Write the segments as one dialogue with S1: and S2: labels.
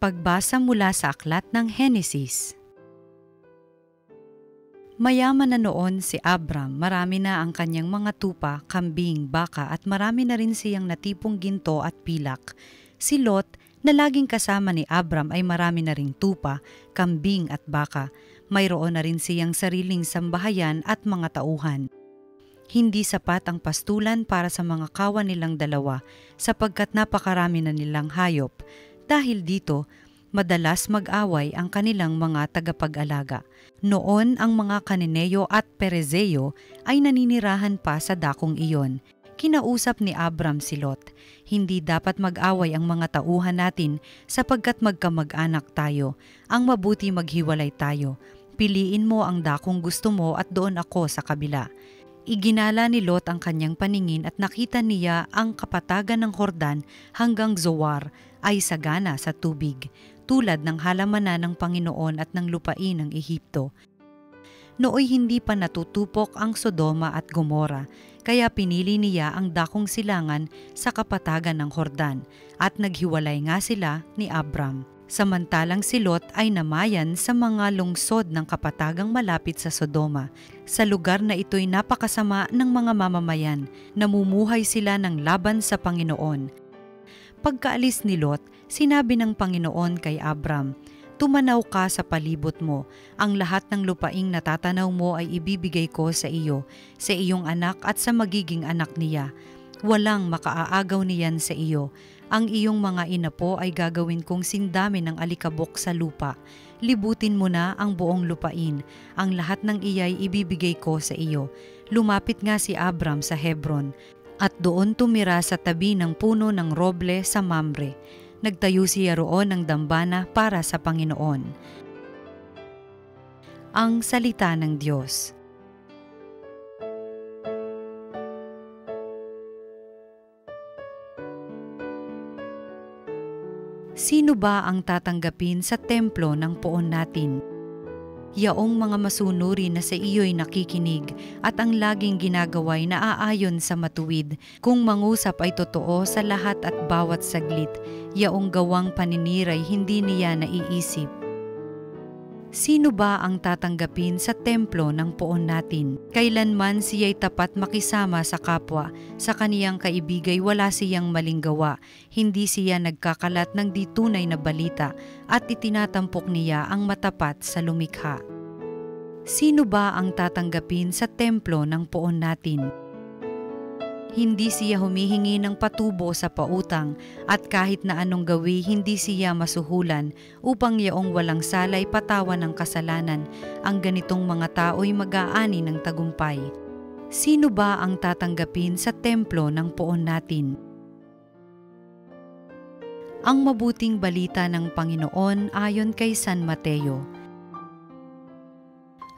S1: Pagbasa mula sa aklat ng Henesis. Mayaman na noon si Abram, marami na ang kanyang mga tupa, kambing, baka at marami na rin siyang natipong ginto at pilak. Si Lot, na laging kasama ni Abram ay marami na ring tupa, kambing at baka. Mayroon na rin siyang sariling sambahayan at mga tauhan. Hindi sapat ang pastulan para sa mga kawan nilang dalawa sapagkat napakarami na nilang hayop. Dahil dito, madalas mag-away ang kanilang mga tagapag-alaga. Noon ang mga Kananeo at Perezeo ay naninirahan pa sa dakong iyon. Kinausap ni Abram si Lot, hindi dapat mag-away ang mga tauhan natin sapagkat magkamag-anak tayo. Ang mabuti maghiwalay tayo. Piliin mo ang dakong gusto mo at doon ako sa kabila. Iginala ni Lot ang kanyang paningin at nakita niya ang kapatagan ng Hordan hanggang Zoar ay sagana sa tubig, tulad ng halamanan ng Panginoon at ng lupain ng Ehipto. Nooy hindi pa natutupok ang Sodoma at Gomora, kaya pinili niya ang dakong silangan sa kapatagan ng Hordan at naghiwalay nga sila ni Abram. Samantalang si Lot ay namayan sa mga lungsod ng kapatagang malapit sa Sodoma. Sa lugar na ito'y napakasama ng mga mamamayan, namumuhay sila ng laban sa Panginoon. Pagkaalis ni Lot, sinabi ng Panginoon kay Abram, "Tumanaw ka sa palibot mo. Ang lahat ng lupaing natatanaw mo ay ibibigay ko sa iyo, sa iyong anak at sa magiging anak niya. Walang makaaagaw niyan sa iyo. Ang iyong mga inapo ay gagawin kong sindami ng alikabok sa lupa. Libutin mo na ang buong lupain. Ang lahat ng iyay ibibigay ko sa iyo." Lumapit nga si Abram sa Hebron, at doon tumira sa tabi ng puno ng roble sa Mamre. Nagtayo siya roon ng dambana para sa Panginoon. Ang salita ng Diyos. Sino ba ang tatanggapin sa templo ng poon natin? Yaong mga masunuri na sa iyo'y nakikinig at ang laging ginagaway na aayon sa matuwid, kung mangusap ay totoo sa lahat at bawat saglit, yaong gawang paniniray hindi niya naiisip. Sino ba ang tatanggapin sa templo ng poon natin? Kailanman siya'y tapat makisama sa kapwa, sa kaniyang kaibigay wala siyang maling gawa, hindi siya nagkakalat ng di tunay na balita at itinatampok niya ang matapat sa lumikha. Sino ba ang tatanggapin sa templo ng poon natin? Hindi siya humihingi ng patubo sa pautang at kahit na anong gawi hindi siya masuhulan upang yaong walang salay patawan ng kasalanan. Ang ganitong mga tao'y mag-aani ng tagumpay. Sino ba ang tatanggapin sa templo ng poon natin? Ang mabuting balita ng Panginoon ayon kay San Mateo.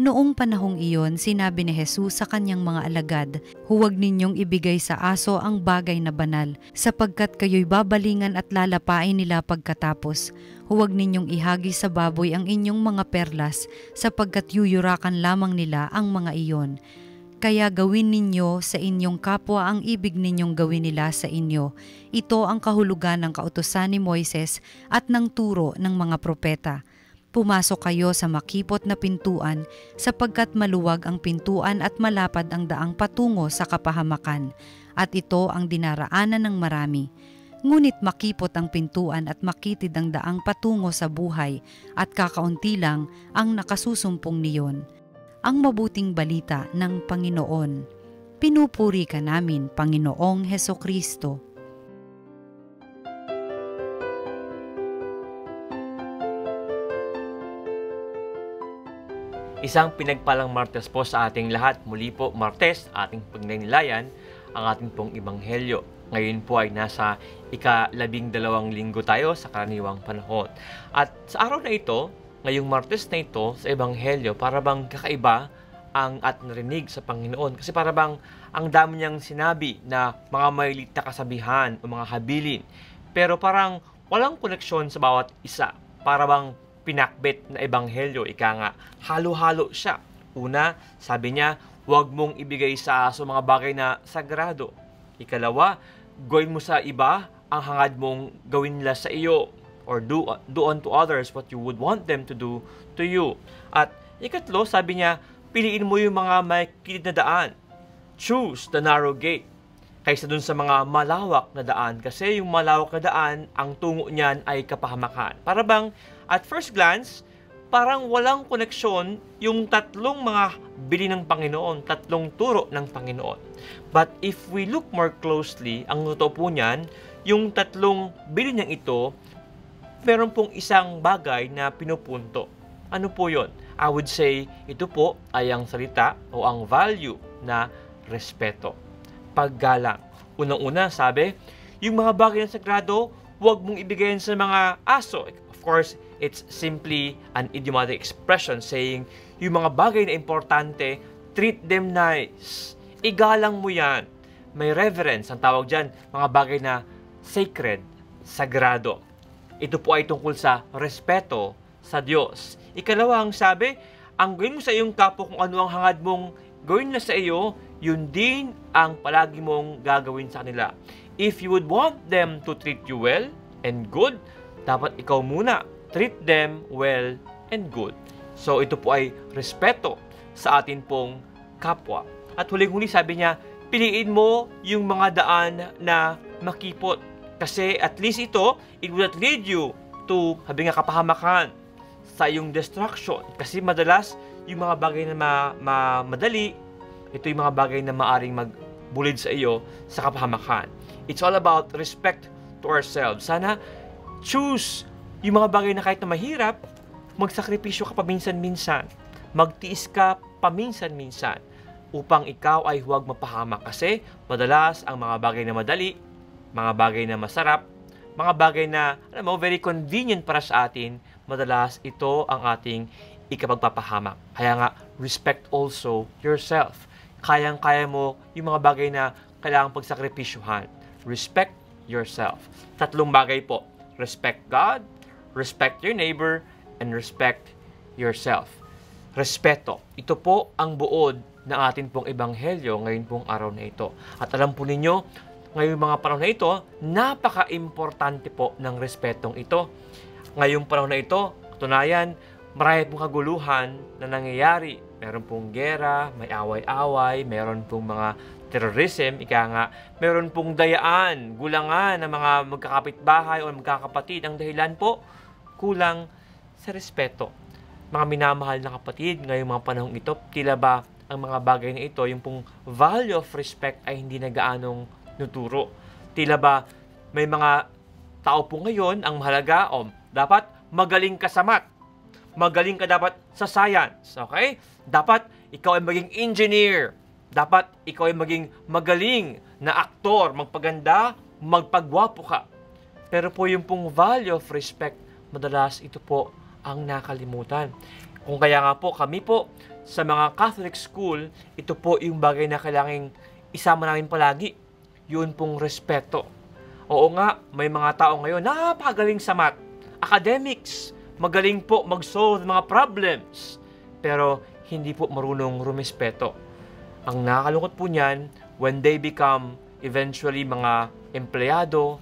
S1: Noong panahong iyon, sinabi ni Jesus sa kanyang mga alagad, "Huwag ninyong ibigay sa aso ang bagay na banal, sapagkat kayo'y babalingan at lalapain nila pagkatapos. Huwag ninyong ihagi sa baboy ang inyong mga perlas, sapagkat yuyurakan lamang nila ang mga iyon. Kaya gawin ninyo sa inyong kapwa ang ibig ninyong gawin nila sa inyo. Ito ang kahulugan ng kautusan ni Moises at ng turo ng mga propeta. Pumasok kayo sa makipot na pintuan sapagkat maluwag ang pintuan at malapad ang daang patungo sa kapahamakan, at ito ang dinaraanan ng marami. Ngunit makipot ang pintuan at makitid ang daang patungo sa buhay, at kakaunti lang ang nakasusumpong niyon." Ang mabuting balita ng Panginoon. Pinupuri ka namin, Panginoong Hesukristo.
S2: Isang pinagpalang Martes po sa ating lahat. Muli po, Martes, ating pagninilayan ang ating pong Ebanghelyo. Ngayon po ay nasa ika-12 linggo tayo sa karaniwang panahon. At sa araw na ito, ngayong Martes na ito sa Ebanghelyo, para bang kakaiba ang at narinig sa Panginoon. Kasi para bang ang dami niyang sinabi na mga maliit na kasabihan o mga habilin. Pero parang walang koneksyon sa bawat isa. Para bang pinakbet na ebanghelyo, ika nga, halo-halo siya. Una, sabi niya, huwag mong ibigay sa aso mga bagay na sagrado. Ikalawa, gawin mo sa iba ang hangad mong gawin nila sa iyo. or do unto others what you would want them to do to you. At ikatlo, sabi niya, piliin mo yung mga may kilid na daan. Choose the narrow gate kaysa dun sa mga malawak na daan. Kasi yung malawak na daan, ang tungo niyan ay kapahamakan. Para bang, at first glance, parang walang koneksyon yung tatlong mga bili ng Panginoon, tatlong turo ng Panginoon. But if we look more closely, ang totoo po niyan, yung tatlong bili niyang ito, meron pong isang bagay na pinupunto. Ano po yon? I would say, ito po ay ang salita o ang value na respeto. Paggalang. Unang-una, sabi, yung mga bagay na sagrado, huwag mong ibigayin sa mga aso. Of course, it's simply an idiomatic expression saying, yung mga bagay na importante, treat them nice. Igalang mo yan. May reverence, ang tawag dyan, mga bagay na sacred, sagrado. Ito po ay tungkol sa respeto sa Diyos. Ikalawang sabi, ang gawin mo sa iyong kapwa kung ano ang hangad mong gawin na sa iyo, yun din ang palagi mong gagawin sa kanila. If you would want them to treat you well and good, dapat ikaw muna treat them well and good. So ito po ay respeto sa atin pong kapwa. At huling-huli sabi niya, piliin mo yung mga daan na makipot. Kasi at least ito, it will not lead you to habi nga kapahamakan sa iyong destruction. Kasi madalas, yung mga bagay na madali, ito yung mga bagay na maaring magbulid sa iyo sa kapahamakan. It's all about respect to ourselves. Sana choose yung mga bagay na kahit na mahirap, magsakripisyo ka paminsan-minsan. Magtiis ka paminsan-minsan upang ikaw ay huwag mapahamak. Kasi madalas ang mga bagay na madali, mga bagay na masarap, mga bagay na very convenient para sa atin, madalas ito ang ating ikapagpapahamak. Kaya nga, respect also yourself. Kayang-kaya mo yung mga bagay na kailangang pagsakripisyuhan. Respect yourself. Tatlong bagay po. Respect God, respect your neighbor, and respect yourself. Respeto. Ito po ang buod ng atin pong ebanghelyo ngayon pong araw na ito. At alam po ninyo, ngayong mga panahon na ito, napaka-importante po ng respetong ito. Ngayong panahon na ito, katunayan, marami pong kaguluhan na nangyayari. Meron pong gera, may away-away, meron pong mga terrorism, meron pong dayaan, gulangan ng mga magkakapitbahay o magkakapatid. Ang dahilan po, kulang sa respeto. Mga minamahal na kapatid, ngayong mga panahon ito, tila ba ang mga bagay na ito, yung pong value of respect ay hindi na gaanong nuturo. Tila ba may mga tao po ngayon ang mahalaga, dapat magaling ka sa math. Magaling ka dapat sa science, okay? Dapat ikaw ay maging engineer. Dapat ikaw ay maging magaling na aktor, magpaganda, magpagwapo ka. Pero po yung pong value of respect, madalas ito po ang nakalimutan. Kung kaya nga po, kami po sa mga Catholic school, ito po yung bagay na kailangang isama namin palagi. Yun pong respeto. Oo nga, may mga tao ngayon, napakagaling sa math, academics, magaling po mag-solve mga problems, pero hindi po marunong rumespeto. Ang nakakalungkot po niyan, when they become eventually mga empleyado,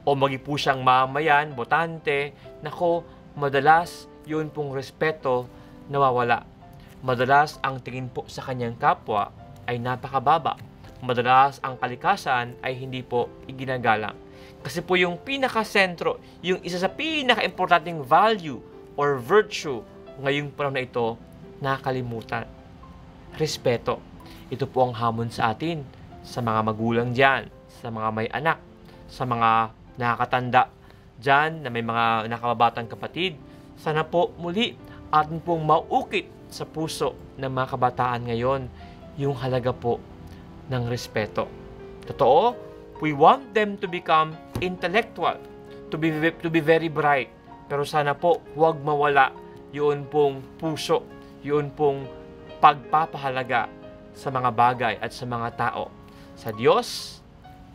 S2: o magi po siyang mamayan, botante, nako, madalas yun pong respeto nawawala. Madalas ang tingin po sa kanyang kapwa ay napakababa. Madalas ang kalikasan ay hindi po iginagalang. Kasi po yung pinaka-sentro, yung isa sa pinaka-importanting value or virtue ngayong panahon na ito, nakalimutan. Respeto. Ito po ang hamon sa atin, sa mga magulang dyan, sa mga may anak, sa mga nakakatanda dyan na may mga nakababatang kapatid. Sana po muli atin pong maukit sa puso ng mga kabataan ngayon yung halaga po ng respeto. Totoo, we want them to become intellectual, to be very bright. Pero sana po huwag mawala yun pong puso, yun pong pagpapahalaga sa mga bagay at sa mga tao, sa Diyos,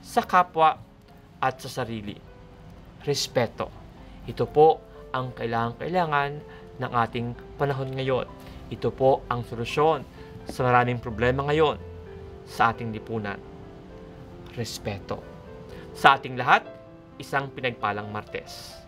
S2: sa kapwa, at sa sarili. Respeto. Ito po ang kailangan ng ating panahon ngayon. Ito po ang solusyon sa maraming problema ngayon sa ating lipunan. Respeto. Sa ating lahat, isang pinagpalang Martes.